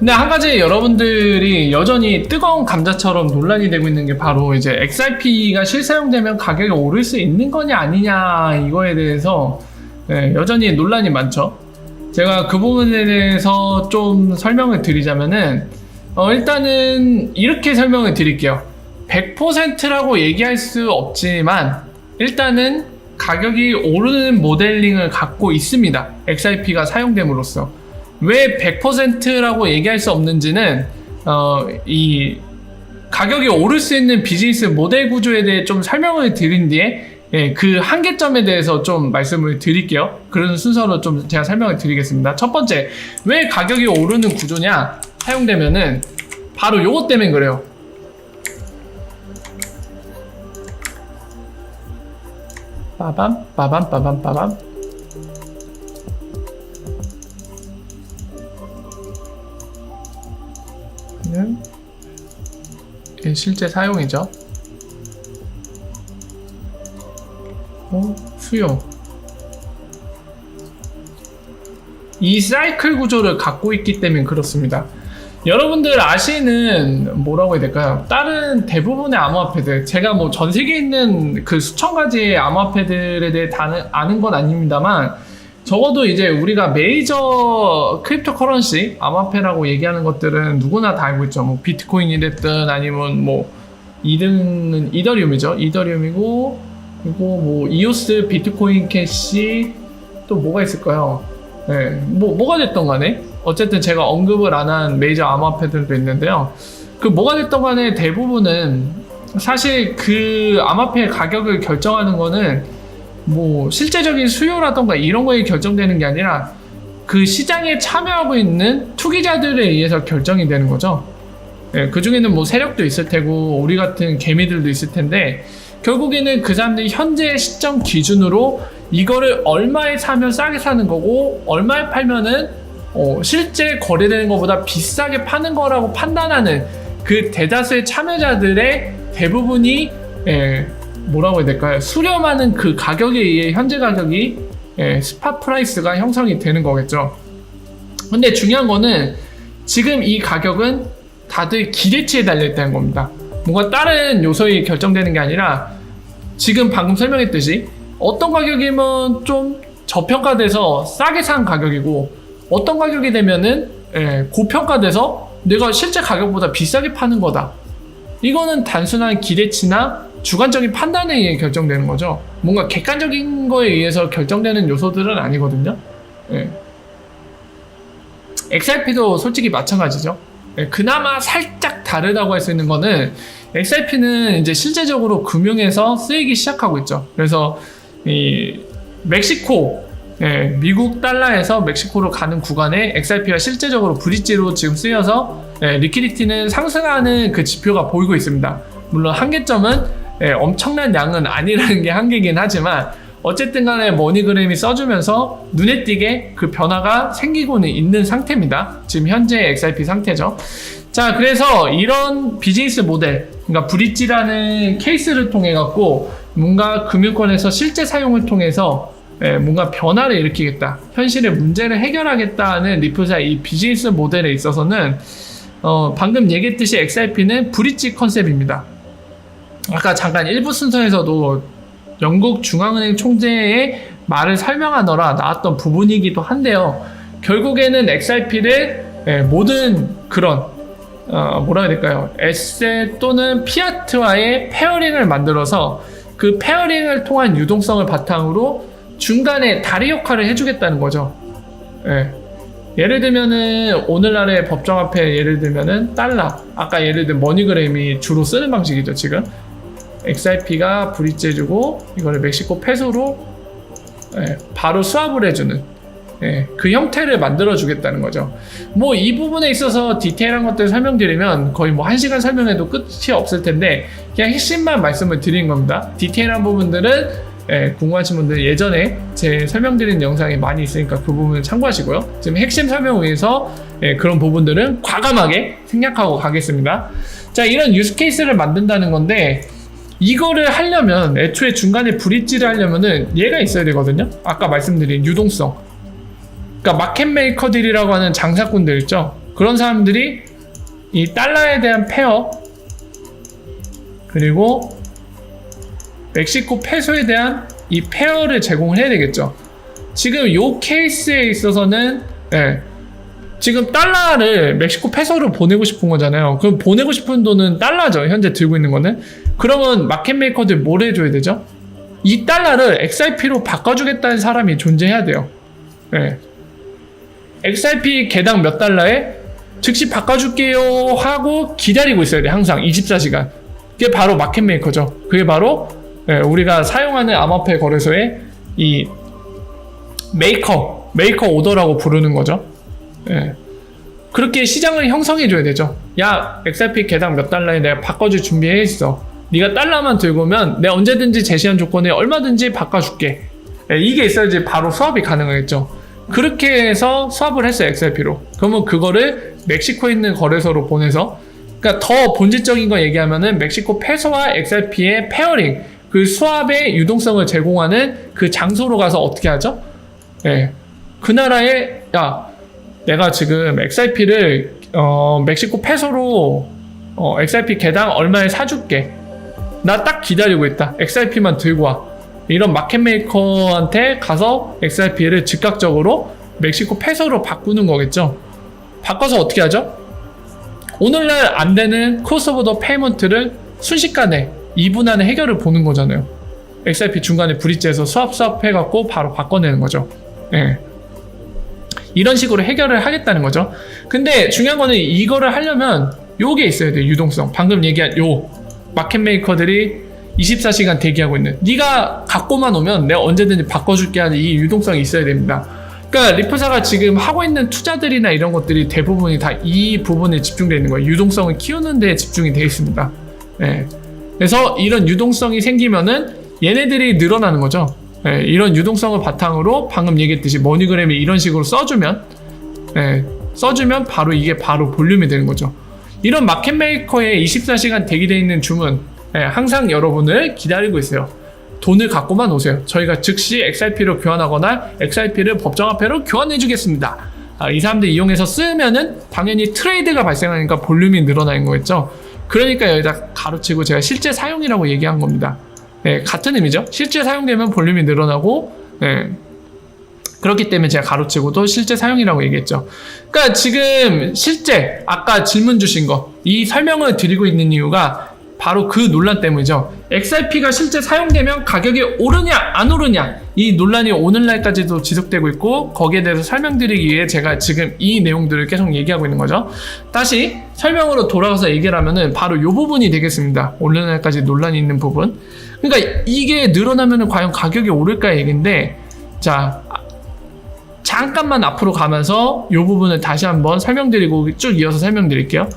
근데 한 가지 여러분들이 여전히 뜨거운 감자처럼 논란이 되고 있는 게 바로 이제 XRP가 실사용되면 가격이 오를 수 있는 거냐 아니냐 이거에 대해서 여전히 논란이 많죠. 제가 그 부분에 대해서 좀 설명을 드리자면은 일단은 이렇게 설명을 드릴게요. 100%라고 얘기할 수 없지만 일단은 가격이 오르는 모델링을 갖고 있습니다. XRP가 사용됨으로써. 왜 100%라고 얘기할 수 없는지는 이 가격이 오를 수 있는 비즈니스 모델 구조에 대해 좀 설명을 드린 뒤에 그 한계점에 대해서 좀 말씀을 드릴게요. 그런 순서로 좀 제가 설명을 드리겠습니다. 첫 번째, 왜 가격이 오르는 구조냐 사용되면은 바로 요것 때문에 그래요. 빠밤 빠밤 빠밤 빠밤. 실제 사용이죠. 수요. 이 사이클 구조를 갖고 있기 때문에 그렇습니다. 여러분들 아시는 뭐라고 해야 될까요? 다른 대부분의 암호화폐들, 제가 뭐 전 세계에 있는 그 수천 가지의 암호화폐들에 대해 다 아는 건 아닙니다만 적어도 이제 우리가 메이저 크립토 커런시 암호화폐라고 얘기하는 것들은 누구나 다 알고 있죠. 뭐 비트코인이 됐든 아니면 뭐 2등은 이더리움이죠. 이더리움이고 그리고 뭐 이오스, 비트코인 캐시 또 뭐가 있을까요? 뭐가 됐던 간에 어쨌든 제가 언급을 안 한 메이저 암호화폐들도 있는데요. 그 뭐가 됐던 간에 대부분은 사실 그 암호화폐의 가격을 결정하는 거는 뭐 실제적인 수요라던가 이런 거에 결정되는 게 아니라 그 시장에 참여하고 있는 투기자들에 의해서 결정이 되는 거죠. 그 중에는 뭐 세력도 있을 테고 우리 같은 개미들도 있을 텐데 결국에는 그 사람들이 현재 시점 기준으로 이거를 얼마에 사면 싸게 사는 거고 얼마에 팔면은 실제 거래되는 것보다 비싸게 파는 거라고 판단하는 그 대다수의 참여자들의 대부분이 뭐라고 해야 될까요? 수렴하는 그 가격에 의해 현재 가격이 스팟 프라이스가 형성이 되는 거겠죠. 근데 중요한 거는 지금 이 가격은 다들 기대치에 달려있다는 겁니다. 뭔가 다른 요소에 결정되는 게 아니라 지금 방금 설명했듯이 어떤 가격이면 좀 저평가돼서 싸게 산 가격이고 어떤 가격이 되면은 고평가돼서 내가 실제 가격보다 비싸게 파는 거다. 이거는 단순한 기대치나 주관적인 판단에 의해 결정되는 거죠. 뭔가 객관적인 거에 의해서 결정되는 요소들은 아니거든요. XRP도 솔직히 마찬가지죠. 그나마 살짝 다르다고 할 수 있는 거는 XRP는 이제 실제적으로 금융에서 쓰이기 시작하고 있죠. 그래서 이 멕시코, 미국 달러에서 멕시코로 가는 구간에 XRP가 실제적으로 브릿지로 지금 쓰여서 리퀴디티는 상승하는 그 지표가 보이고 있습니다. 물론 한계점은 엄청난 양은 아니라는 게 한계긴 하지만 어쨌든 간에 머니그램이 써주면서 눈에 띄게 그 변화가 생기고는 있는 상태입니다. 지금 현재 XRP 상태죠. 자, 그래서 이런 비즈니스 모델, 그러니까 브릿지라는 케이스를 통해 갖고 뭔가 금융권에서 실제 사용을 통해서 뭔가 변화를 일으키겠다, 현실의 문제를 해결하겠다는 리플사의 이 비즈니스 모델에 있어서는 방금 얘기했듯이 XRP는 브릿지 컨셉입니다. 아까 잠깐 1부 순서에서도 영국 중앙은행 총재의 말을 설명하느라 나왔던 부분이기도 한데요. 결국에는 XRP를 모든 그런 뭐라 해야 될까요? 에셋 또는 피아트와의 페어링을 만들어서 그 페어링을 통한 유동성을 바탕으로 중간에 다리 역할을 해주겠다는 거죠. 예를 들면은 오늘날의 법정화폐 예를 들면은 달러, 아까 예를 들면 머니그램이 주로 쓰는 방식이죠. 지금 XRP가 브릿지 해주고 이거를 멕시코 페소로 바로 수합을 해주는 그 형태를 만들어 주겠다는 거죠. 뭐 이 부분에 있어서 디테일한 것들 설명드리면 거의 뭐 1시간 설명해도 끝이 없을 텐데 그냥 핵심만 말씀을 드린 겁니다. 디테일한 부분들은 궁금하신 분들 예전에 제 설명드린 영상이 많이 있으니까 그 부분을 참고하시고요. 지금 핵심 설명을 위해서 그런 부분들은 과감하게 생략하고 가겠습니다. 자, 이런 유스케이스를 만든다는 건데 이거를 하려면 애초에 중간에 브릿지를 하려면은 얘가 있어야 되거든요. 아까 말씀드린 유동성. 그러니까 마켓메이커들이라고 하는 장사꾼들 있죠. 그런 사람들이 이 달러에 대한 페어 그리고 멕시코 페소에 대한 이 페어를 제공을 해야 되겠죠. 지금 요 케이스에 있어서는 지금 달러를 멕시코 페소로 보내고 싶은 거잖아요. 그럼 보내고 싶은 돈은 달러죠. 현재 들고 있는 거는. 그러면 마켓메이커들 뭘 해줘야 되죠? 이 달러를 XRP로 바꿔주겠다는 사람이 존재해야 돼요. XRP 개당 몇 달러에 즉시 바꿔줄게요 하고 기다리고 있어야 돼. 항상 24시간. 그게 바로 마켓메이커죠. 그게 바로 우리가 사용하는 암호화폐 거래소의 이 메이커 오더라고 부르는 거죠. 그렇게 시장을 형성해줘야 되죠. 야, XRP 개당 몇 달러에 내가 바꿔줄 준비해 있어. 네가 달러만 들고 오면 내가 언제든지 제시한 조건에 얼마든지 바꿔줄게. 이게 있어야지 바로 수합이 가능하겠죠. 그렇게 해서 수합을 했어요, XRP로. 그러면 그거를 멕시코에 있는 거래소로 보내서, 그러니까 더 본질적인 거 얘기하면은 멕시코 페소와 XRP의 페어링, 그 수합의 유동성을 제공하는 그 장소로 가서 어떻게 하죠? 그 나라에, 야, 내가 지금 XRP를 멕시코 페소로 XRP 개당 얼마에 사줄게. 나 딱 기다리고 있다. XRP만 들고 와. 이런 마켓메이커한테 가서 XRP를 즉각적으로 멕시코 페소로 바꾸는 거겠죠. 바꿔서 어떻게 하죠? 오늘날 안 되는 크로스보더 페이먼트를 순식간에 2분 안에 해결을 보는 거잖아요. XRP 중간에 브릿지에서 수합 해갖고 바로 바꿔내는 거죠. 이런 식으로 해결을 하겠다는 거죠. 근데 중요한 거는 이거를 하려면 요게 있어야 돼요. 유동성. 방금 얘기한 요 마켓메이커들이 24시간 대기하고 있는, 네가 갖고만 오면 내가 언제든지 바꿔줄게 하는 이 유동성이 있어야 됩니다. 그러니까 리프사가 지금 하고 있는 투자들이나 이런 것들이 대부분이 다 이 부분에 집중되어 있는 거예요. 유동성을 키우는 데 집중이 되어 있습니다. 그래서 이런 유동성이 생기면은 얘네들이 늘어나는 거죠. 이런 유동성을 바탕으로 방금 얘기했듯이 머니그램이 이런 식으로 써주면 바로 이게 바로 볼륨이 되는 거죠. 이런 마켓메이커에 24시간 대기되어 있는 주문, 항상 여러분을 기다리고 있어요. 돈을 갖고만 오세요. 저희가 즉시 XRP로 교환하거나 XRP를 법정화폐로 교환해 주겠습니다. 이 사람들 이용해서 쓰면은 당연히 트레이드가 발생하니까 볼륨이 늘어나는 거겠죠. 그러니까 여기다 가로치고 제가 실제 사용이라고 얘기한 겁니다. 같은 의미죠. 실제 사용되면 볼륨이 늘어나고, 그렇기 때문에 제가 가로치고도 실제 사용이라고 얘기했죠. 그러니까 지금 실제 아까 질문 주신 거, 이 설명을 드리고 있는 이유가 바로 그 논란 때문이죠. XRP가 실제 사용되면 가격이 오르냐 안 오르냐, 이 논란이 오늘날까지도 지속되고 있고, 거기에 대해서 설명드리기 위해 제가 지금 이 내용들을 계속 얘기하고 있는 거죠. 다시 설명으로 돌아가서 얘기를 하면은 바로 이 부분이 되겠습니다. 오늘날까지 논란이 있는 부분. 그러니까 이게 늘어나면 과연 가격이 오를까 얘기인데, 자, 잠깐만 앞으로 가면서 이 부분을 다시 한번 설명드리고 쭉 이어서 설명드릴게요.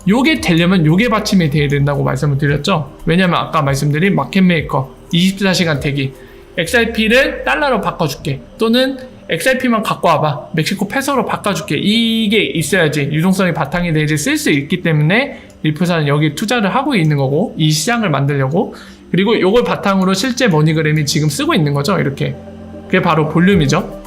요게 되려면 요게 받침이 돼야 된다고 말씀을 드렸죠. 왜냐면 아까 말씀드린 마켓메이커 24시간 대기, XRP를 달러로 바꿔줄게, 또는 XRP만 갖고 와봐, 멕시코 페소로 바꿔줄게, 이게 있어야지 유동성이 바탕이 돼야지 쓸 수 있기 때문에 리프사는 여기 투자를 하고 있는 거고, 이 시장을 만들려고. 그리고 요걸 바탕으로 실제 머니그램이 지금 쓰고 있는 거죠. 이렇게. 그게 바로 볼륨이죠.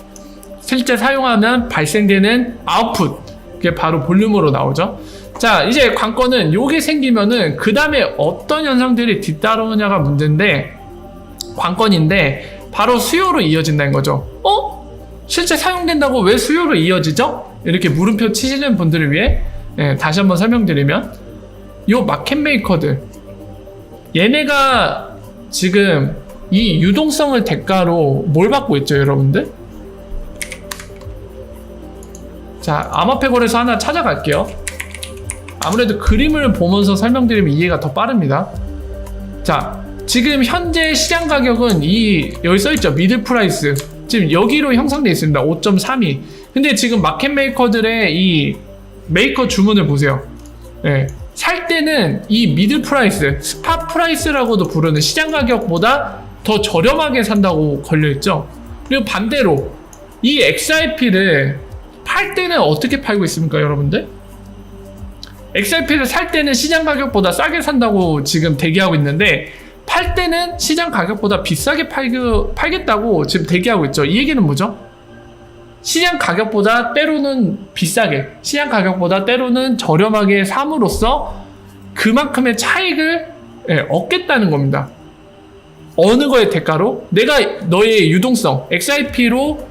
실제 사용하면 발생되는 아웃풋, 그게 바로 볼륨으로 나오죠. 자, 이제 관건은 요게 생기면은 그 다음에 어떤 현상들이 뒤따르느냐가 문제인데, 관건인데 바로 수요로 이어진다는 거죠. 실제 사용된다고 왜 수요로 이어지죠? 이렇게 물음표 치시는 분들을 위해 다시 한번 설명드리면, 요 마켓메이커들, 얘네가 지금 이 유동성을 대가로 뭘 받고 있죠, 여러분들? 자, 암호화폐 거래소 하나 찾아갈게요. 아무래도 그림을 보면서 설명드리면 이해가 더 빠릅니다. 자, 지금 현재 시장 가격은 여기 써있죠, 미들 프라이스. 지금 여기로 형성되어 있습니다. 5.32. 근데 지금 마켓메이커들의 이 메이커 주문을 보세요. 살 때는 이 미들 프라이스, 스팟 프라이스라고도 부르는 시장 가격보다 더 저렴하게 산다고 걸려있죠. 그리고 반대로 이 XRP를 팔 때는 어떻게 팔고 있습니까, 여러분들? XRP를 살 때는 시장 가격보다 싸게 산다고 지금 대기하고 있는데, 팔 때는 시장 가격보다 비싸게 팔겠다고 지금 대기하고 있죠. 이 얘기는 뭐죠? 시장 가격보다 때로는 비싸게, 시장 가격보다 때로는 저렴하게 삼으로써 그만큼의 차익을 얻겠다는 겁니다. 어느 거의 대가로? 내가 너의 유동성 XRP로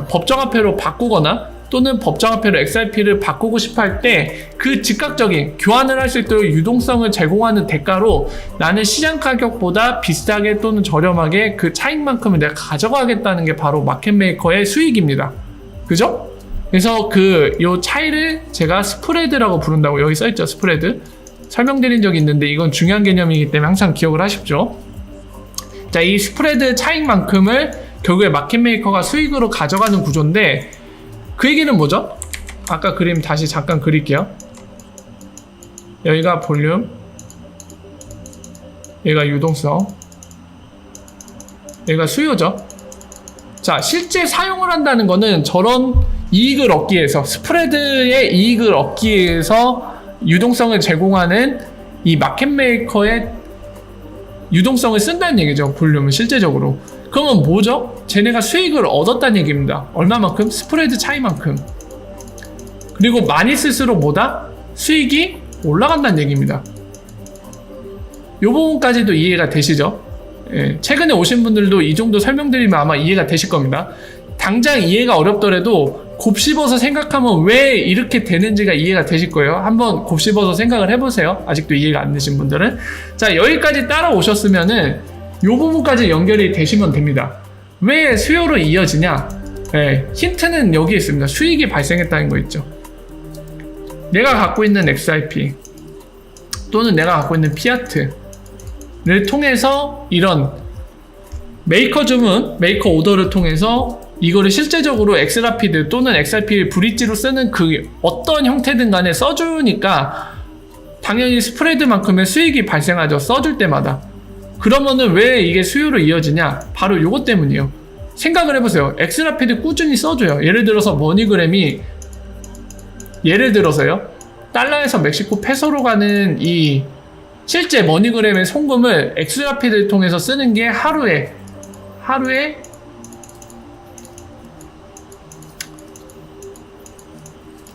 법정화폐로 바꾸거나 또는 법정화폐로 XRP를 바꾸고 싶어 할 때 그 즉각적인 교환을 할 수 있도록 유동성을 제공하는 대가로 나는 시장 가격보다 비싸게 또는 저렴하게 그 차익만큼을 내가 가져가겠다는 게 바로 마켓메이커의 수익입니다. 그죠? 그래서 요 차이를 제가 스프레드라고 부른다고 여기 써있죠. 스프레드. 설명드린 적이 있는데 이건 중요한 개념이기 때문에 항상 기억을 하십시오. 자, 이 스프레드 차익만큼을 결국에 마켓메이커가 수익으로 가져가는 구조인데 그 얘기는 뭐죠? 아까 그림 다시 잠깐 그릴게요. 여기가 볼륨, 여기가 유동성, 여기가 수요죠. 자, 실제 사용을 한다는 거는 저런 이익을 얻기 위해서, 스프레드의 이익을 얻기 위해서 유동성을 제공하는 이 마켓메이커의 유동성을 쓴다는 얘기죠. 볼륨은 실제적으로. 그러면 뭐죠? 쟤네가 수익을 얻었다는 얘기입니다. 얼마만큼? 스프레드 차이만큼. 그리고 많이 쓸수록 뭐다? 수익이 올라간다는 얘기입니다. 이 부분까지도 이해가 되시죠? 예, 최근에 오신 분들도 이 정도 설명드리면 아마 이해가 되실 겁니다. 당장 이해가 어렵더라도 곱씹어서 생각하면 왜 이렇게 되는지가 이해가 되실 거예요. 한번 곱씹어서 생각을 해보세요. 아직도 이해가 안 되신 분들은. 자, 여기까지 따라오셨으면은 이 부분까지 연결이 되시면 됩니다. 왜 수요로 이어지냐? 네, 힌트는 여기 있습니다. 수익이 발생했다는 거 있죠. 내가 갖고 있는 XRP 또는 내가 갖고 있는 피아트를 통해서 이런 메이커 주문, 메이커 오더를 통해서 이거를 실제적으로 엑스라피드 또는 XRP 브릿지로 쓰는 그 어떤 형태든 간에 써주니까 당연히 스프레드만큼의 수익이 발생하죠. 써줄 때마다. 그러면은 왜 이게 수요로 이어지냐? 바로 요것 때문이에요. 생각을 해보세요. 엑스라피드 꾸준히 써줘요. 예를 들어서 머니그램이 예를 들어서요. 달러에서 멕시코 페소로 가는 이 실제 머니그램의 송금을 엑스라피드를 통해서 쓰는 게 하루에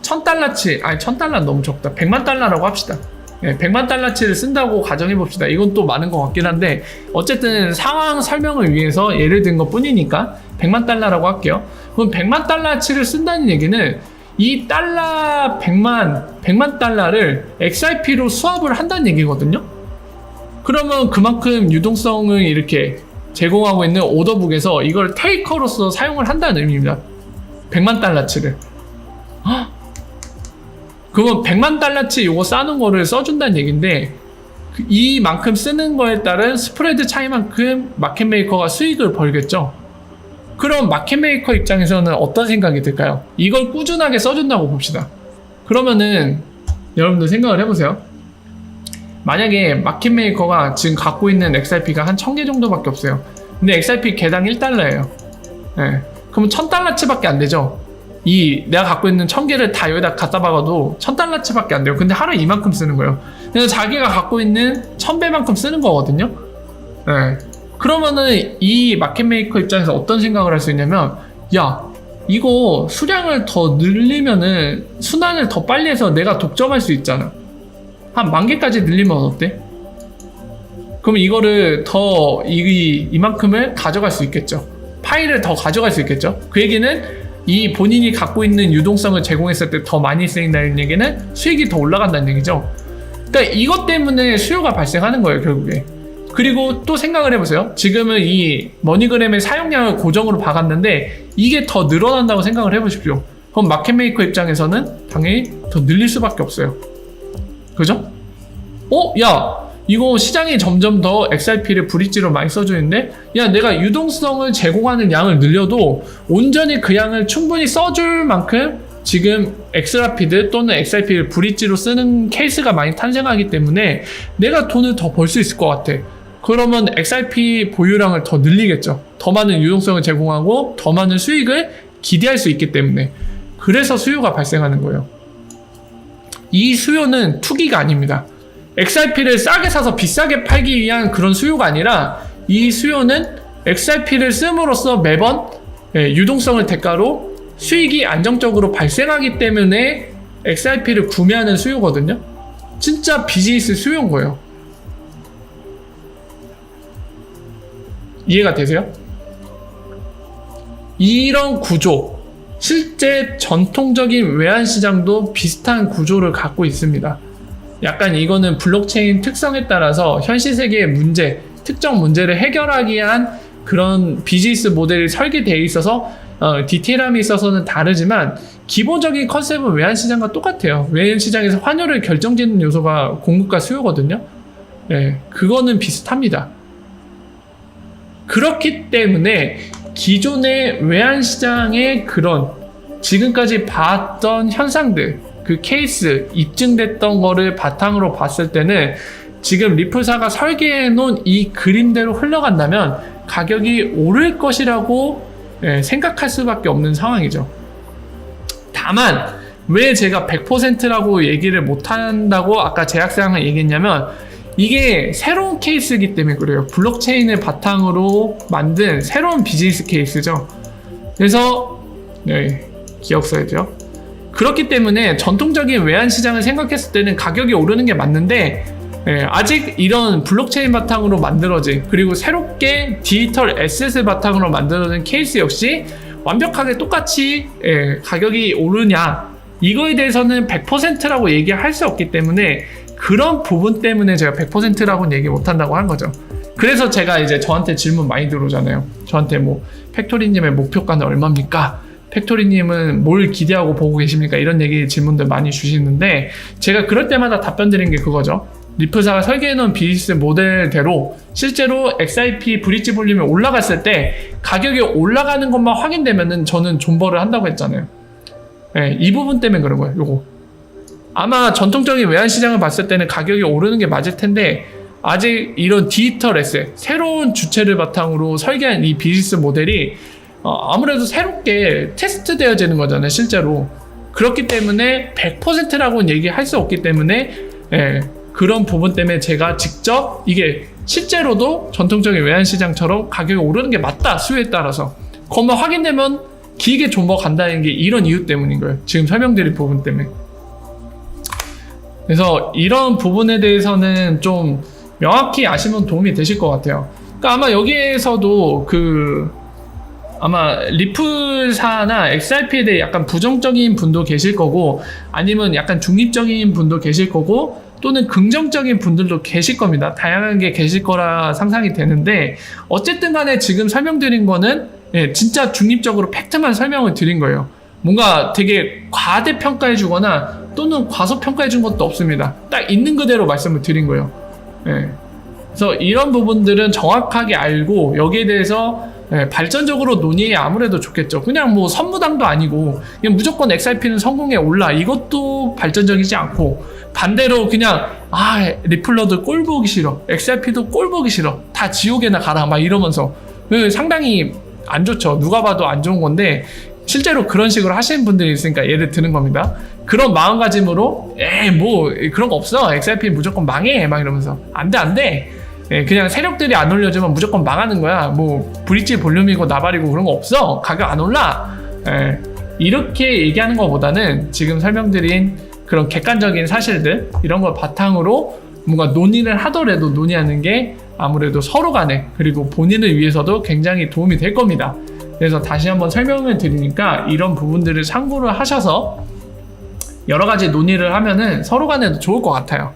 1000달러치, 아니 1000달러 너무 적다. 100만 달러라고 합시다. 네, 100만 달러치를 쓴다고 가정해봅시다. 이건 또 많은 것 같긴 한데 어쨌든 상황 설명을 위해서 예를 든 것 뿐이니까 100만 달러라고 할게요. 그럼 100만 달러치를 쓴다는 얘기는 이 달러 100만 달러를 XRP로 수합을 한다는 얘기거든요. 그러면 그만큼 유동성을 이렇게 제공하고 있는 오더북에서 이걸 테이커로서 사용을 한다는 의미입니다. 100만 달러치를. 그러면 100만 달러치 요거 싸는 거를 써준다는 얘기인데 이만큼 쓰는 거에 따른 스프레드 차이만큼 마켓메이커가 수익을 벌겠죠. 그럼 마켓메이커 입장에서는 어떤 생각이 들까요? 이걸 꾸준하게 써준다고 봅시다. 그러면은 여러분들 생각을 해보세요. 만약에 마켓메이커가 지금 갖고 있는 XRP가 한 1000개 정도밖에 없어요. 근데 XRP 개당 1달러예요. 네. 그럼 1000달러치밖에 안 되죠. 내가 갖고 있는 1000개를 다 여기다 갖다 박아도 1000달러치밖에 안 돼요. 근데 하루에 이만큼 쓰는 거예요. 그래서 자기가 갖고 있는 1000배만큼 쓰는 거거든요. 네. 그러면은 이 마켓메이커 입장에서 어떤 생각을 할 수 있냐면, 야, 이거 수량을 더 늘리면은 순환을 더 빨리 해서 내가 독점할 수 있잖아. 한 10,000개까지 늘리면 어때? 그럼 이거를 더 이만큼을 가져갈 수 있겠죠. 파일을 더 가져갈 수 있겠죠. 그 얘기는 이 본인이 갖고 있는 유동성을 제공했을 때 더 많이 쓰인다는 얘기는 수익이 더 올라간다는 얘기죠. 그러니까 이것 때문에 수요가 발생하는 거예요, 결국에. 그리고 또 생각을 해보세요. 지금은 이 머니그램의 사용량을 고정으로 박았는데 이게 더 늘어난다고 생각을 해보십시오. 그럼 마켓메이커 입장에서는 당연히 더 늘릴 수밖에 없어요. 그죠? 야, 이거 시장이 점점 더 XRP를 브릿지로 많이 써주는데, 야, 내가 유동성을 제공하는 양을 늘려도 온전히 그 양을 충분히 써줄 만큼 지금 엑스라피드 또는 XRP를 브릿지로 쓰는 케이스가 많이 탄생하기 때문에 내가 돈을 더 벌 수 있을 것 같아. 그러면 XRP 보유량을 더 늘리겠죠. 더 많은 유동성을 제공하고 더 많은 수익을 기대할 수 있기 때문에. 그래서 수요가 발생하는 거예요. 이 수요는 투기가 아닙니다. XRP를 싸게 사서 비싸게 팔기 위한 그런 수요가 아니라 이 수요는 XRP를 씀으로써 매번 유동성을 대가로 수익이 안정적으로 발생하기 때문에 XRP를 구매하는 수요거든요. 진짜 비즈니스 수요인 거예요. 이해가 되세요? 이런 구조, 실제 전통적인 외환시장도 비슷한 구조를 갖고 있습니다. 약간 이거는 블록체인 특성에 따라서 현실 세계의 문제, 특정 문제를 해결하기 위한 그런 비즈니스 모델이 설계되어 있어서 디테일함이 있어서는 다르지만 기본적인 컨셉은 외환시장과 똑같아요. 외환시장에서 환율을 결정짓는 요소가 공급과 수요거든요. 네, 그거는 비슷합니다. 그렇기 때문에 기존의 외환시장의 그런 지금까지 봤던 현상들, 그 케이스, 입증됐던 거를 바탕으로 봤을 때는 지금 리플사가 설계해 놓은 이 그림대로 흘러간다면 가격이 오를 것이라고 생각할 수밖에 없는 상황이죠. 다만 왜 제가 100%라고 얘기를 못한다고 아까 제약사항을 얘기했냐면 이게 새로운 케이스이기 때문에 그래요. 블록체인을 바탕으로 만든 새로운 비즈니스 케이스죠. 그래서 기억 써야죠. 그렇기 때문에 전통적인 외환시장을 생각했을 때는 가격이 오르는 게 맞는데 아직 이런 블록체인 바탕으로 만들어진 그리고 새롭게 디지털 에셋을 바탕으로 만들어진 케이스 역시 완벽하게 똑같이 가격이 오르냐 이거에 대해서는 100%라고 얘기할 수 없기 때문에 그런 부분 때문에 제가 100%라고는 얘기 못한다고 한 거죠. 그래서 제가 이제 저한테 질문 많이 들어오잖아요. 저한테 뭐 팩토리님의 목표가는 얼마입니까? 팩토리님은 뭘 기대하고 보고 계십니까? 이런 얘기 질문들 많이 주시는데 제가 그럴 때마다 답변 드린 게 그거죠. 리플사가 설계해놓은 비즈니스 모델대로 실제로 XRP 브릿지 볼륨이 올라갔을 때 가격이 올라가는 것만 확인되면은 저는 존버를 한다고 했잖아요. 이 부분 때문에 그런 거예요. 요거 아마 전통적인 외환시장을 봤을 때는 가격이 오르는 게 맞을 텐데 아직 이런 디지털 에셋 새로운 주체를 바탕으로 설계한 이 비즈니스 모델이 아무래도 새롭게 테스트 되어지는 거잖아요. 실제로 그렇기 때문에 100%라고는 얘기할 수 없기 때문에 그런 부분 때문에 제가 직접 이게 실제로도 전통적인 외환시장처럼 가격이 오르는 게 맞다 수요에 따라서 그것만 확인되면 길게 존버 간다는 게 이런 이유 때문인 거예요. 지금 설명드린 부분 때문에. 그래서 이런 부분에 대해서는 좀 명확히 아시면 도움이 되실 것 같아요. 그러니까 아마 여기에서도 아마 리플사나 XRP에 대해 약간 부정적인 분도 계실 거고 아니면 약간 중립적인 분도 계실 거고 또는 긍정적인 분들도 계실 겁니다. 다양한 게 계실 거라 상상이 되는데 어쨌든 간에 지금 설명드린 거는 진짜 중립적으로 팩트만 설명을 드린 거예요. 뭔가 되게 과대평가해 주거나 또는 과소평가해 준 것도 없습니다. 딱 있는 그대로 말씀을 드린 거예요. 그래서 이런 부분들은 정확하게 알고 여기에 대해서 발전적으로 논의해 아무래도 좋겠죠. 그냥 뭐 선무당도 아니고 그냥 무조건 XRP는 성공에 올라 이것도 발전적이지 않고 반대로 그냥 리플러도 꼴 보기 싫어 XRP도 꼴 보기 싫어 다 지옥에나 가라 막 이러면서 상당히 안 좋죠. 누가 봐도 안 좋은 건데 실제로 그런 식으로 하시는 분들이 있으니까 예를 드는 겁니다. 그런 마음가짐으로 뭐 그런 거 없어 XRP 무조건 망해 막 이러면서 안돼 그냥 세력들이 안 올려주면 무조건 망하는 거야. 뭐 브릿지 볼륨이고 나발이고 그런 거 없어. 가격 안 올라. 이렇게 얘기하는 것보다는 지금 설명드린 그런 객관적인 사실들 이런 걸 바탕으로 뭔가 논의를 하더라도 논의하는 게 아무래도 서로 간에 그리고 본인을 위해서도 굉장히 도움이 될 겁니다. 그래서 다시 한번 설명을 드리니까 이런 부분들을 참고를 하셔서 여러 가지 논의를 하면은 서로 간에도 좋을 것 같아요.